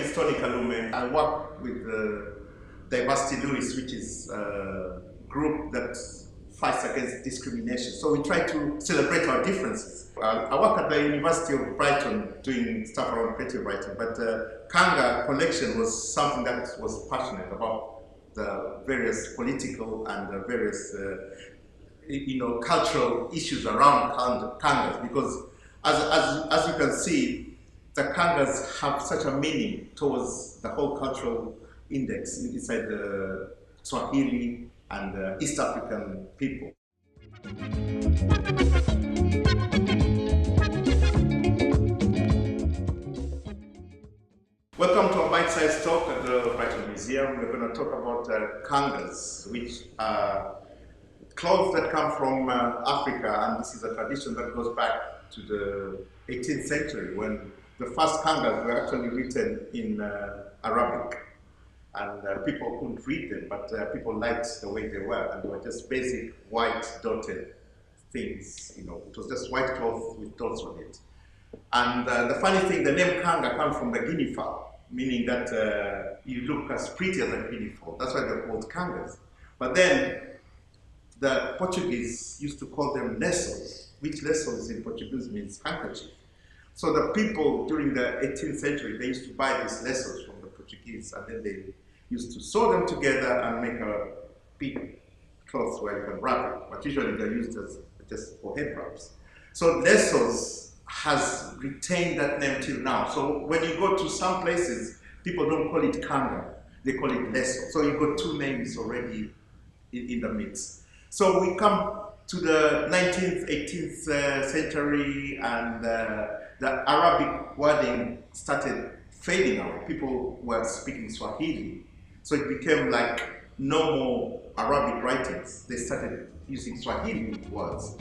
is Tony Kalume. I work with Diversity Lewis, which is a group that fights against discrimination. So we try to celebrate our differences. I work at the University of Brighton doing stuff around creative writing, but Kanga collection was something that was passionate about the various political and the various cultural issues around Kangas, because as you can see, the Kangas have such a meaning towards the whole cultural index inside the Swahili and East African people. Welcome to a bite-sized talk at the Brighton Museum. We're going to talk about Kangas, which are clothes that come from Africa, and this is a tradition that goes back to the 18th century when the first Kangas were actually written in Arabic. And people couldn't read them, but people liked the way they were, and they were just basic white dotted things. It was just white cloth with dots on it. And the funny thing, the name Kanga comes from the guinea fowl, meaning that you look as pretty as a guinea fowl. That's why they're called Kangas. But then the Portuguese used to call them lenços, which lenços in Portuguese means handkerchief. So the people during the 18th century, they used to buy these lenços from the Portuguese, and then they used to sew them together and make a big cloth where you can wrap it. But usually they're used as just for head wraps. So lenços has retained that name till now. So when you go to some places, people don't call it Kanga, they call it lenço. So you've got two names already in the mix. So we come to the 19th, 18th century, and the Arabic wording started fading out. People were speaking Swahili. So it became like no more Arabic writings. They started using Swahili words.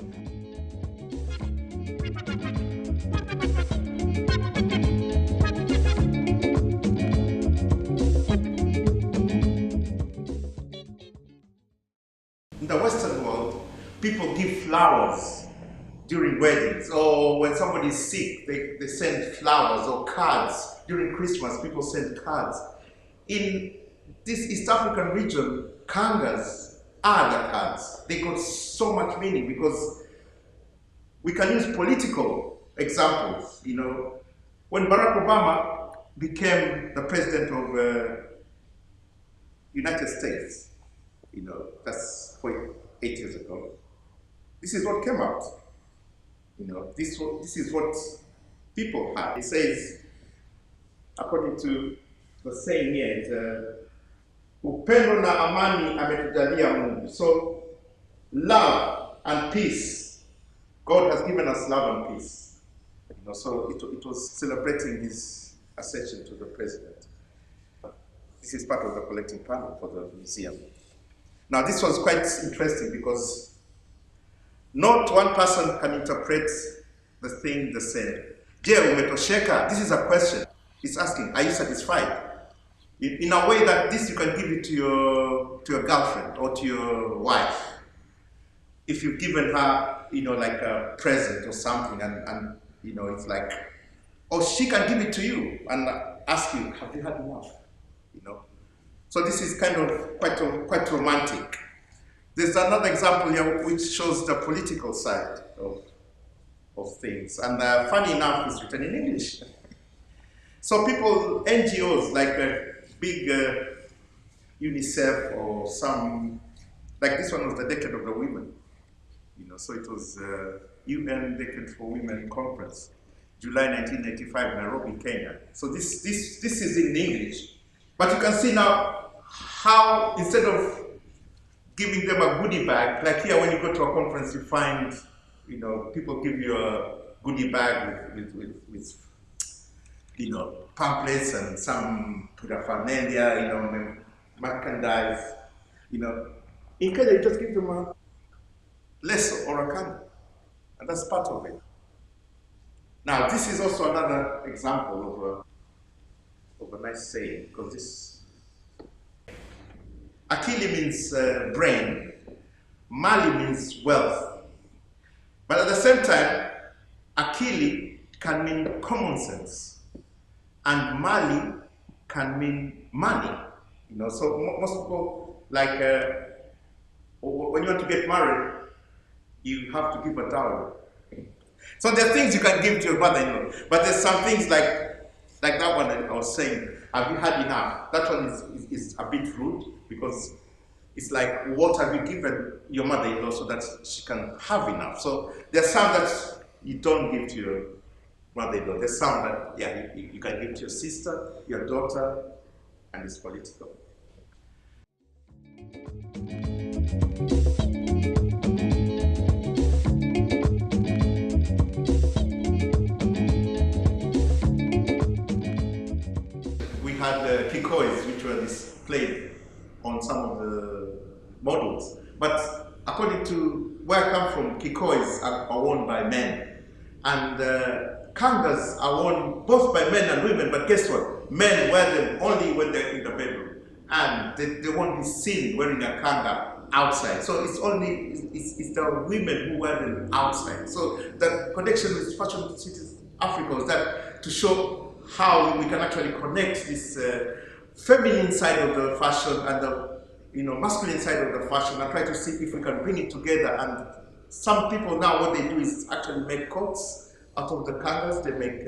In the Western world, people give flowers during weddings, or when somebody is sick, they send flowers or cards. During Christmas, people send cards. In this East African region, Kangas are the cards. They got so much meaning because we can use political examples. When Barack Obama became the president of United States, that's 8 years ago, this is what came out. This is what people had. It says, according to the saying here, upendo na amani ametujalia Mungu. So, love and peace. God has given us love and peace. So it was celebrating his ascension to the president. This is part of the collecting panel for the museum. Now, this was quite interesting because not one person can interpret the thing the same. Je, umetosheka? This is a question. It's asking, are you satisfied? In a way that this you can give it to your girlfriend or to your wife. If you've given her, like a present or something, and it's like, or she can give it to you and ask you, have you had enough? So this is kind of quite romantic. There's another example here which shows the political side of things. And funny enough, it's written in English. So people, NGOs like big UNICEF or some, like this one was the Decade of the Women. So it was UN Decade for Women Conference, July 1985, Nairobi, Kenya. So this is in English. But you can see now how instead of giving them a goodie bag, like here when you go to a conference, you find, people give you a goodie bag with pamphlets and some paraphernalia, merchandise, In Kenya, you just give them a lenço or a Kanga, and that's part of it. Now, this is also another example of a nice saying, because this Akili means brain, Mali means wealth. But at the same time, Akili can mean common sense, and Mali can mean money. So most people, like, when you want to get married, you have to give a dowry. So there are things you can give to your mother-in-law, but there's some things like that one that I was saying. Have you had enough? That one is a bit rude, because it's like, what have you given your mother-in-law so that she can have enough? So there's some that you don't give to your mother-in-law. There's some that, yeah, you can give to your sister, your daughter, and it's political. We had kikois, which were displayed on some of the models. But according to where I come from, kikois are worn by men. And kangas are worn both by men and women, but guess what? Men wear them only when they're in the bedroom. And they won't be seen wearing a kanga outside. So it's the women who wear them outside. So the connection with Fashion Cities Africa was that to show how we can actually connect this feminine side of the fashion and the masculine side of the fashion, and try to see if we can bring it together. And some people now, what they do is actually make coats out of the kangas. They make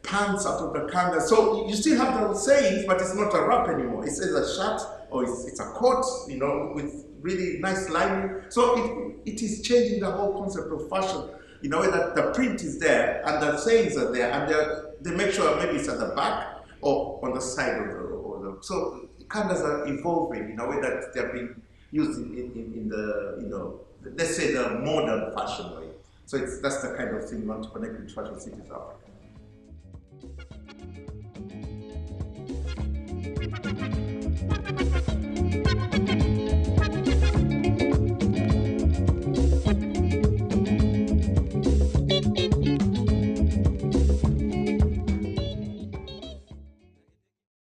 pants out of the kangas. So you still have the sayings, but it's not a wrap anymore. It's either a shirt or it's a coat, with really nice lining. So it is changing the whole concept of fashion in a way that the print is there and the sayings are there, and they make sure maybe it's at the back or on the side of the. So kangas are evolving in a way that they're being used in the let's say the modern fashion way. So that's the kind of thing we want to connect with Fashion Cities Africa.